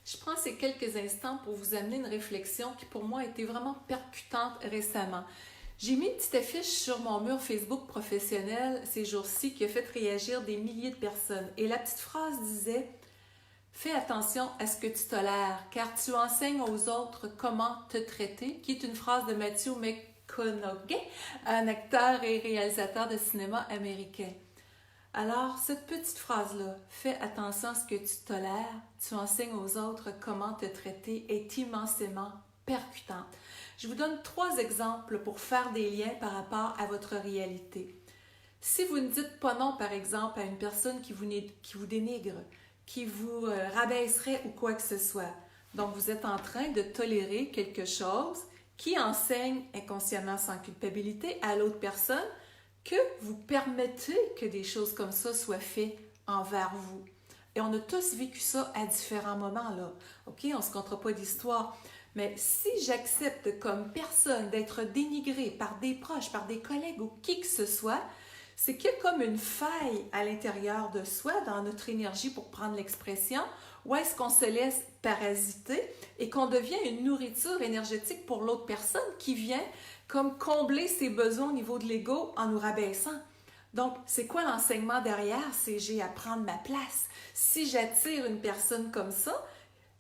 Je prends ces quelques instants pour vous amener une réflexion qui pour moi a été vraiment percutante récemment. J'ai mis une petite affiche sur mon mur Facebook professionnel ces jours-ci qui a fait réagir des milliers de personnes. Et la petite phrase disait « Fais attention à ce que tu tolères, car tu enseignes aux autres comment te traiter », qui est une phrase de Matthew McConaughey, un acteur et réalisateur de cinéma américain. Alors, cette petite phrase-là, « Fais attention à ce que tu tolères, tu enseignes aux autres comment te traiter » est immensément percutante. Je vous donne 3 exemples pour faire des liens par rapport à votre réalité. Si vous ne dites pas non, par exemple, à une personne qui vous dénigre, qui vous rabaisserait ou quoi que ce soit, donc vous êtes en train de tolérer quelque chose qui enseigne inconsciemment sans culpabilité à l'autre personne que vous permettez que des choses comme ça soient faites envers vous. Et on a tous vécu ça à différents moments, là. OK? On ne se contera pas d'histoire. Mais si j'accepte comme personne d'être dénigrée par des proches, par des collègues ou qui que ce soit, c'est qu'il y a comme une faille à l'intérieur de soi, dans notre énergie, pour prendre l'expression, où est-ce qu'on se laisse parasiter et qu'on devient une nourriture énergétique pour l'autre personne qui vient comme combler ses besoins au niveau de l'ego en nous rabaissant. Donc, c'est quoi l'enseignement derrière? C'est j'ai à prendre ma place. Si j'attire une personne comme ça,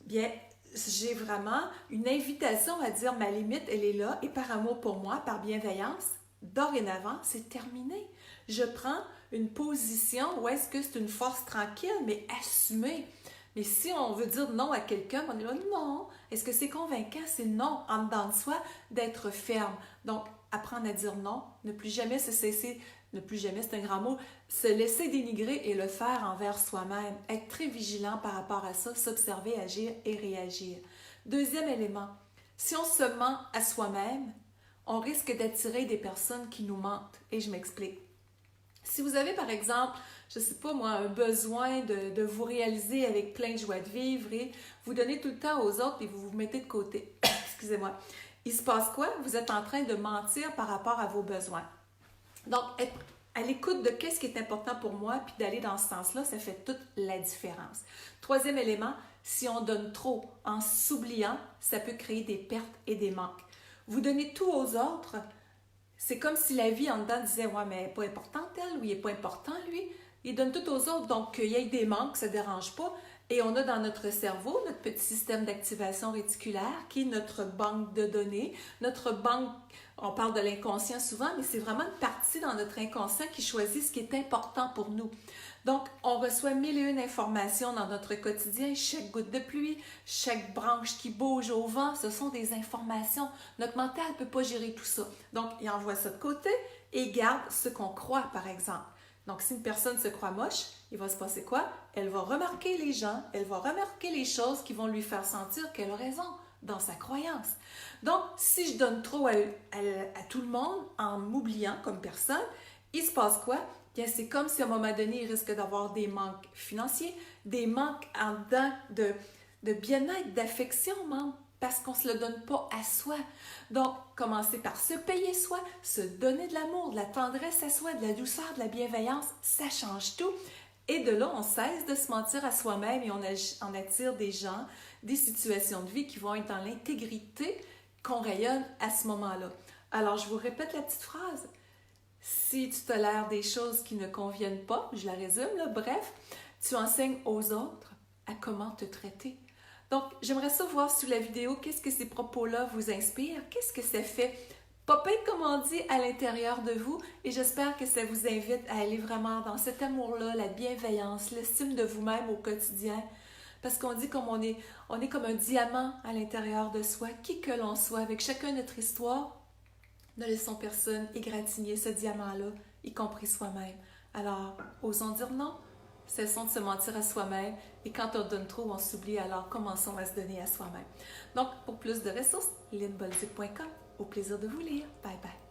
bien, j'ai vraiment une invitation à dire ma limite, elle est là, et par amour pour moi, par bienveillance, dorénavant, c'est terminé. Je prends une position où est-ce que c'est une force tranquille, mais assumée. Mais si on veut dire non à quelqu'un, on est là, non. Est-ce que c'est convaincant? C'est non, en dedans de soi, d'être ferme. Donc, apprendre à dire non, ne plus jamais se cesser, ne plus jamais, c'est un grand mot, se laisser dénigrer et le faire envers soi-même. Être très vigilant par rapport à ça, s'observer, agir et réagir. Deuxième élément, si on se ment à soi-même, on risque d'attirer des personnes qui nous mentent. Et je m'explique. Si vous avez, par exemple, je ne sais pas moi, un besoin de vous réaliser avec plein de joie de vivre et vous donnez tout le temps aux autres et vous vous mettez de côté, excusez-moi, il se passe quoi? Vous êtes en train de mentir par rapport à vos besoins. Donc, être à l'écoute de qu'est-ce qui est important pour moi, puis d'aller dans ce sens-là, ça fait toute la différence. Troisième élément, si on donne trop en s'oubliant, ça peut créer des pertes et des manques. Vous donnez tout aux autres, c'est comme si la vie en dedans disait « Ouais, mais elle n'est pas importante, elle, ou il n'est pas important, lui. » Il donne tout aux autres, donc qu'il y ait des manques, ça ne dérange pas. Et on a dans notre cerveau notre petit système d'activation réticulaire qui est notre banque de données, notre banque, on parle de l'inconscient souvent, mais c'est vraiment une partie dans notre inconscient qui choisit ce qui est important pour nous. Donc, on reçoit 1001 informations dans notre quotidien, chaque goutte de pluie, chaque branche qui bouge au vent, ce sont des informations. Notre mental ne peut pas gérer tout ça. Donc, il envoie ça de côté et garde ce qu'on croit, par exemple. Donc, si une personne se croit moche, il va se passer quoi? Elle va remarquer les gens, elle va remarquer les choses qui vont lui faire sentir qu'elle a raison dans sa croyance. Donc, si je donne trop à tout le monde en m'oubliant comme personne, il se passe quoi? Bien, c'est comme si à un moment donné, il risque d'avoir des manques financiers, des manques en dedans de bien-être, d'affection même, parce qu'on ne se le donne pas à soi. Donc, commencer par se payer soi, se donner de l'amour, de la tendresse à soi, de la douceur, de la bienveillance, ça change tout. Et de là, on cesse de se mentir à soi-même et on attire des gens, des situations de vie qui vont être dans l'intégrité qu'on rayonne à ce moment-là. Alors, je vous répète la petite phrase. Si tu tolères des choses qui ne conviennent pas, je la résume, là, bref, tu enseignes aux autres à comment te traiter. Donc, j'aimerais savoir sous la vidéo, qu'est-ce que ces propos-là vous inspirent? Qu'est-ce que ça fait popper, comme on dit, à l'intérieur de vous? Et j'espère que ça vous invite à aller vraiment dans cet amour-là, la bienveillance, l'estime de vous-même au quotidien. Parce qu'on dit comme on est comme un diamant à l'intérieur de soi, qui que l'on soit, avec chacun notre histoire. Ne laissons personne égratigner ce diamant-là, y compris soi-même. Alors, osons dire non. Cessons de se mentir à soi-même et quand on donne trop, on s'oublie, alors commençons à se donner à soi-même. Donc, pour plus de ressources, linbolduc.com. Au plaisir de vous lire. Bye bye.